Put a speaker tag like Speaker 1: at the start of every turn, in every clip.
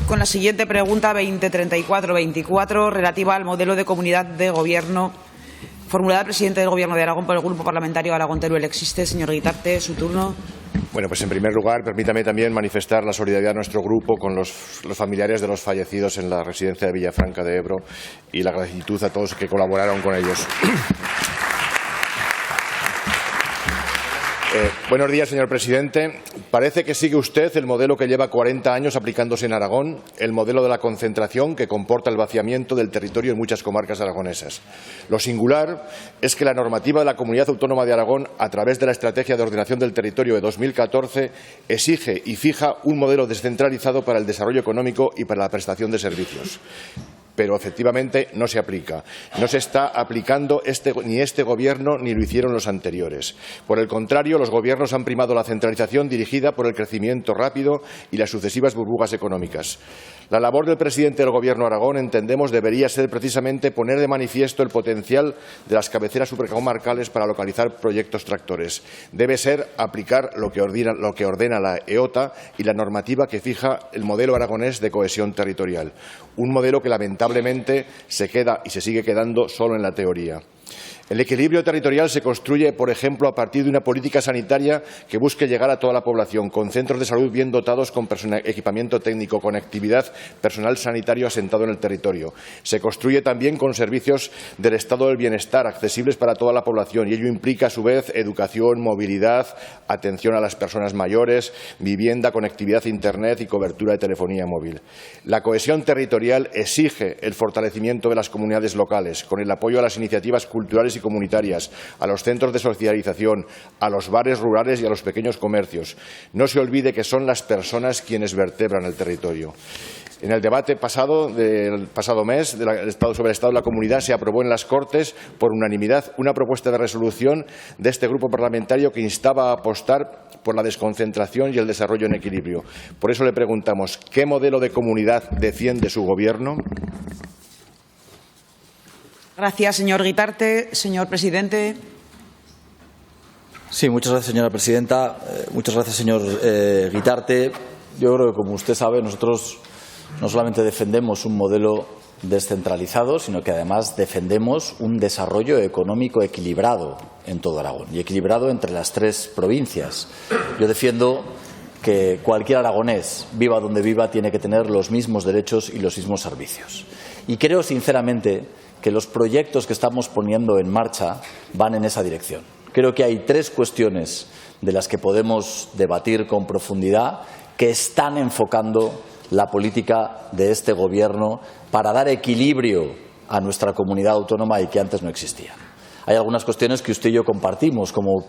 Speaker 1: con la siguiente pregunta 2034-24 relativa al modelo de comunidad de gobierno formulada al presidente del Gobierno de Aragón por el Grupo Parlamentario Aragón Teruel. Existe, señor Guitarte, su turno.
Speaker 2: Bueno, pues en primer lugar, permítame también manifestar la solidaridad de nuestro grupo con los familiares de los fallecidos en la residencia de Villafranca de Ebro y la gratitud a todos que colaboraron con ellos. Buenos días, señor presidente. Parece que sigue usted el modelo que lleva 40 años aplicándose en Aragón, el modelo de la concentración que comporta el vaciamiento del territorio en muchas comarcas aragonesas. Lo singular es que la normativa de la Comunidad Autónoma de Aragón, a través de la Estrategia de Ordenación del Territorio de 2014, exige y fija un modelo descentralizado para el desarrollo económico y para la prestación de servicios. Pero efectivamente no se aplica. No se está aplicando ni este Gobierno ni lo hicieron los anteriores. Por el contrario, los Gobiernos han primado la centralización dirigida por el crecimiento rápido y las sucesivas burbujas económicas. La labor del presidente del Gobierno de Aragón, entendemos, debería ser precisamente poner de manifiesto el potencial de las cabeceras supracomarcales para localizar proyectos tractores. Debe ser aplicar lo que ordena la EOTA y la normativa que fija el modelo aragonés de cohesión territorial. Un modelo que lamentablemente se queda y se sigue quedando solo en la teoría. El equilibrio territorial se construye, por ejemplo, a partir de una política sanitaria que busque llegar a toda la población, con centros de salud bien dotados, con equipamiento técnico, conectividad, personal sanitario asentado en el territorio. Se construye también con servicios del Estado del Bienestar accesibles para toda la población y ello implica, a su vez, educación, movilidad, atención a las personas mayores, vivienda, conectividad a Internet y cobertura de telefonía móvil. La cohesión territorial exige el fortalecimiento de las comunidades locales, con el apoyo a las iniciativas culturales y comunitarias, a los centros de socialización, a los bares rurales y a los pequeños comercios. No se olvide que son las personas quienes vertebran el territorio. En el debate del pasado mes sobre el Estado de la Comunidad se aprobó en las Cortes por unanimidad una propuesta de resolución de este grupo parlamentario que instaba a apostar por la desconcentración y el desarrollo en equilibrio. Por eso le preguntamos, ¿qué modelo de comunidad defiende su Gobierno?
Speaker 1: Gracias, señor Guitarte. Señor presidente.
Speaker 3: Sí, muchas gracias, señora presidenta. Muchas gracias, señor Guitarte. Yo creo que, como usted sabe, nosotros no solamente defendemos un modelo descentralizado, sino que además defendemos un desarrollo económico equilibrado en todo Aragón y equilibrado entre las tres provincias. Yo defiendo que cualquier aragonés, viva donde viva, tiene que tener los mismos derechos y los mismos servicios. Y creo, sinceramente, que los proyectos que estamos poniendo en marcha van en esa dirección. Creo que hay tres cuestiones de las que podemos debatir con profundidad que están enfocando la política de este Gobierno para dar equilibrio a nuestra comunidad autónoma y que antes no existía. Hay algunas cuestiones que usted y yo compartimos, como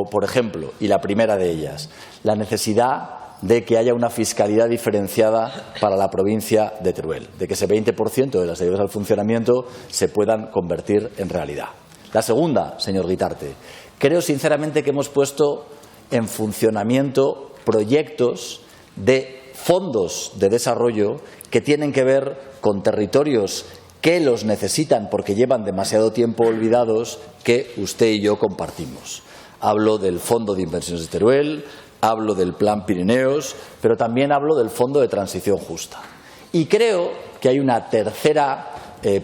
Speaker 3: por ejemplo, y la primera de ellas, la necesidad de que haya una fiscalidad diferenciada para la provincia de Teruel, de que ese 20% de las ayudas al funcionamiento se puedan convertir en realidad. La segunda, señor Guitarte, creo sinceramente que hemos puesto en funcionamiento proyectos de fondos de desarrollo que tienen que ver con territorios que los necesitan porque llevan demasiado tiempo olvidados, que usted y yo compartimos. Hablo del Fondo de Inversiones de Teruel, hablo del Plan Pirineos, pero también hablo del Fondo de Transición Justa. Y creo que hay una tercera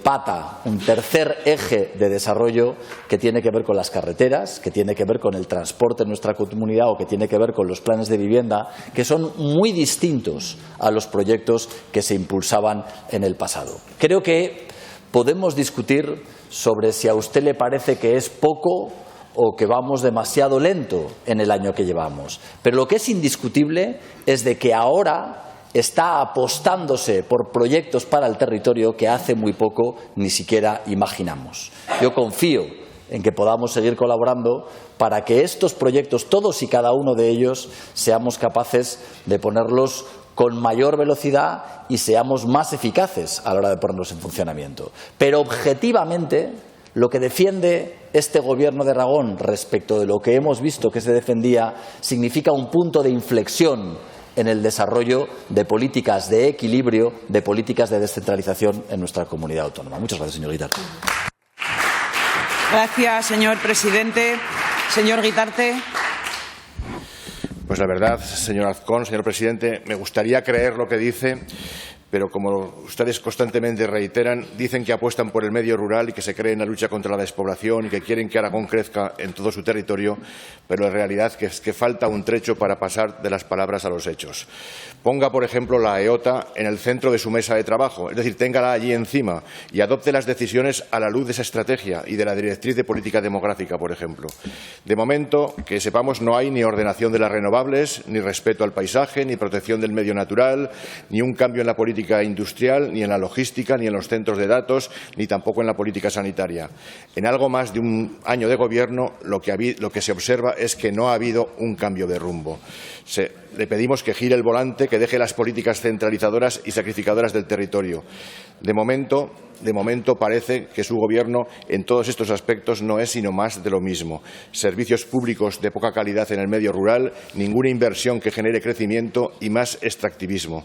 Speaker 3: pata, un tercer eje de desarrollo que tiene que ver con las carreteras, que tiene que ver con el transporte en nuestra comunidad o que tiene que ver con los planes de vivienda, que son muy distintos a los proyectos que se impulsaban en el pasado. Creo que podemos discutir sobre si a usted le parece que es poco o que vamos demasiado lento en el año que llevamos. Pero lo que es indiscutible es de que ahora está apostándose por proyectos para el territorio que hace muy poco ni siquiera imaginamos. Yo confío en que podamos seguir colaborando para que estos proyectos, todos y cada uno de ellos, seamos capaces de ponerlos con mayor velocidad y seamos más eficaces a la hora de ponerlos en funcionamiento. Pero objetivamente, lo que defiende este Gobierno de Aragón respecto de lo que hemos visto que se defendía significa un punto de inflexión en el desarrollo de políticas de equilibrio, de políticas de descentralización en nuestra comunidad autónoma. Muchas gracias, señor Guitarte.
Speaker 1: Gracias, señor presidente. Señor Guitarte.
Speaker 2: Pues la verdad, señor Azcón, señor presidente, me gustaría creer lo que dice, pero como ustedes constantemente reiteran, dicen que apuestan por el medio rural y que se creen en la lucha contra la despoblación y que quieren que Aragón crezca en todo su territorio, pero en realidad es que falta un trecho para pasar de las palabras a los hechos. Ponga, por ejemplo, la EOTA en el centro de su mesa de trabajo, es decir, téngala allí encima y adopte las decisiones a la luz de esa estrategia y de la directriz de política demográfica, por ejemplo. De momento, que sepamos, no hay ni ordenación de las renovables, ni respeto al paisaje, ni protección del medio natural, ni un cambio en la política industrial, ni en la logística, ni en los centros de datos, ni tampoco en la política sanitaria. En algo más de un año de gobierno, lo que se observa es que no ha habido un cambio de rumbo. Le pedimos que gire el volante, que deje las políticas centralizadoras y sacrificadoras del territorio. De momento parece que su Gobierno en todos estos aspectos no es sino más de lo mismo. Servicios públicos de poca calidad en el medio rural, ninguna inversión que genere crecimiento y más extractivismo.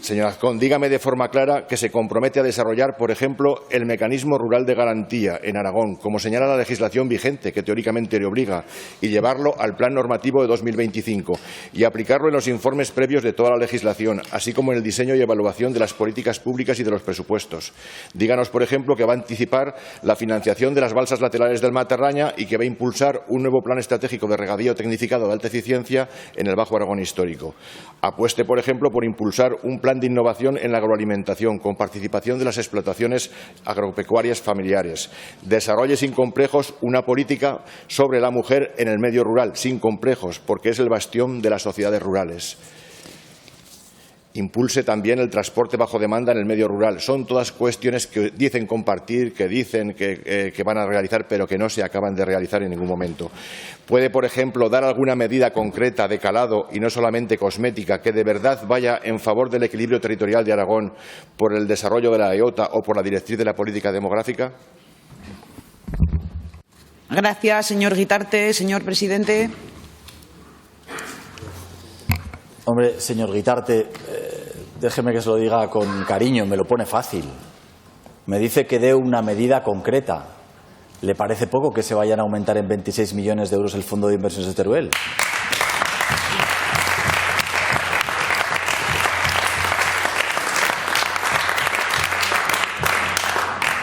Speaker 2: Señor Azcón, dígame de forma clara que se compromete a desarrollar, por ejemplo, el mecanismo rural de garantía en Aragón, como señala la legislación vigente, que teóricamente le obliga, y llevarlo al plan normativo de 2025 y aplicarlo en los informes previos de toda la legislación, así como en el diseño y evaluación de las políticas públicas y de los presupuestos. Díganos, por ejemplo, que va a anticipar la financiación de las balsas laterales del Matarraña y que va a impulsar un nuevo plan estratégico de regadío tecnificado de alta eficiencia en el Bajo Aragón histórico. Apueste, por ejemplo, por impulsar un plan de innovación en la agroalimentación, con participación de las explotaciones agropecuarias familiares. Desarrolle sin complejos una política sobre la mujer en el medio rural, sin complejos, porque es el bastión de las sociedades rurales. Impulse también el transporte bajo demanda en el medio rural. Son todas cuestiones que dicen compartir, que dicen que van a realizar, pero que no se acaban de realizar en ningún momento. ¿Puede, por ejemplo, dar alguna medida concreta de calado y no solamente cosmética que de verdad vaya en favor del equilibrio territorial de Aragón por el desarrollo de la EOTA o por la directriz de la política demográfica?
Speaker 1: Gracias, señor Guitarte. Señor presidente.
Speaker 3: Hombre, señor Guitarte, déjeme que se lo diga con cariño, me lo pone fácil. Me dice que dé una medida concreta. ¿Le parece poco que se vayan a aumentar en 26 millones de euros el Fondo de Inversiones de Teruel?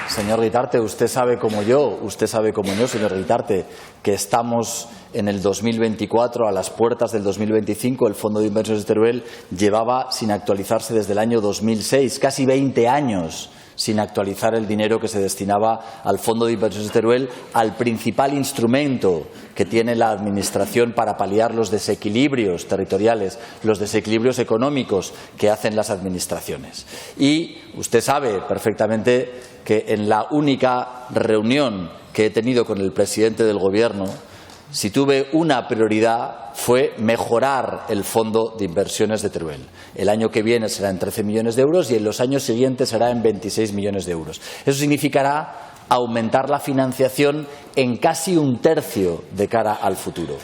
Speaker 3: Señor Guitarte, usted sabe como yo, señor Guitarte, que estamos en el 2024, a las puertas del 2025. El Fondo de Inversiones de Teruel llevaba sin actualizarse desde el año 2006, casi 20 años sin actualizar el dinero que se destinaba al Fondo de Inversiones de Teruel, al principal instrumento que tiene la Administración para paliar los desequilibrios territoriales, los desequilibrios económicos que hacen las administraciones. Y usted sabe perfectamente que en la única reunión que he tenido con el presidente del Gobierno, si tuve una prioridad, fue mejorar el Fondo de Inversiones de Teruel. El año que viene será en 13 millones de euros y en los años siguientes será en 26 millones de euros. Eso significará aumentar la financiación en casi un tercio de cara al futuro.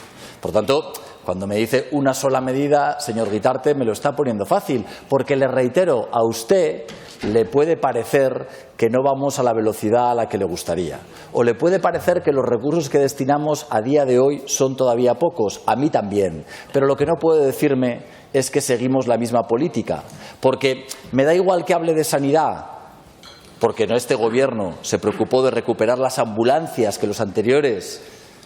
Speaker 3: Por tanto, cuando me dice una sola medida, señor Guitarte, me lo está poniendo fácil, porque le reitero, a usted le puede parecer que no vamos a la velocidad a la que le gustaría, o le puede parecer que los recursos que destinamos a día de hoy son todavía pocos, a mí también, pero lo que no puede decirme es que seguimos la misma política, porque me da igual que hable de sanidad, porque este Gobierno se preocupó de recuperar las ambulancias que los anteriores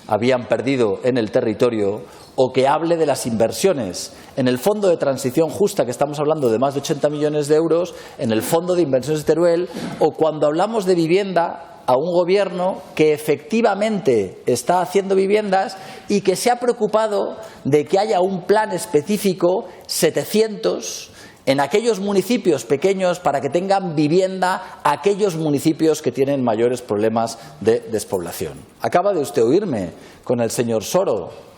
Speaker 3: habían perdido en el territorio, o que hable de las inversiones en el Fondo de Transición Justa, que estamos hablando de más de 80 millones de euros, en el Fondo de Inversiones de Teruel, o cuando hablamos de vivienda, a un Gobierno que efectivamente está haciendo viviendas y que se ha preocupado de que haya un plan específico, 700, en aquellos municipios pequeños para que tengan vivienda aquellos municipios que tienen mayores problemas de despoblación. Acaba de usted oírme con el señor Soro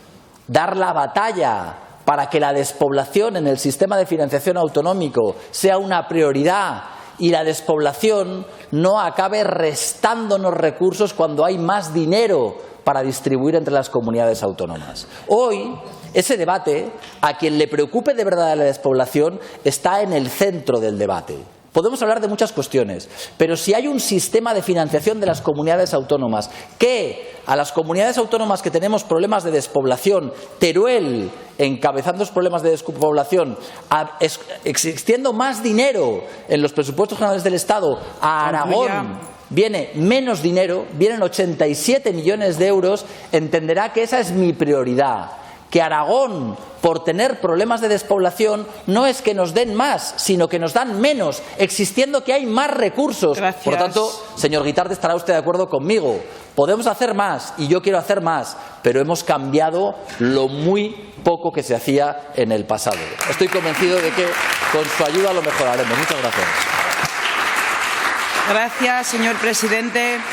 Speaker 3: dar la batalla para que la despoblación en el sistema de financiación autonómico sea una prioridad y la despoblación no acabe restándonos recursos cuando hay más dinero para distribuir entre las comunidades autónomas. Hoy, ese debate, a quien le preocupe de verdad la despoblación, está en el centro del debate. Podemos hablar de muchas cuestiones, pero si hay un sistema de financiación de las comunidades autónomas que a las comunidades autónomas que tenemos problemas de despoblación, Teruel encabezando los problemas de despoblación, existiendo más dinero en los presupuestos generales del Estado, a Aragón viene menos dinero, vienen 87 millones de euros, entenderá que esa es mi prioridad. Que Aragón, por tener problemas de despoblación, no es que nos den más, sino que nos dan menos, existiendo que hay más recursos.
Speaker 1: Gracias.
Speaker 3: Por lo tanto, señor Guitarte, estará usted de acuerdo conmigo. Podemos hacer más, y yo quiero hacer más, pero hemos cambiado lo muy poco que se hacía en el pasado. Estoy convencido de que con su ayuda lo mejoraremos. Muchas gracias.
Speaker 1: Gracias, señor presidente.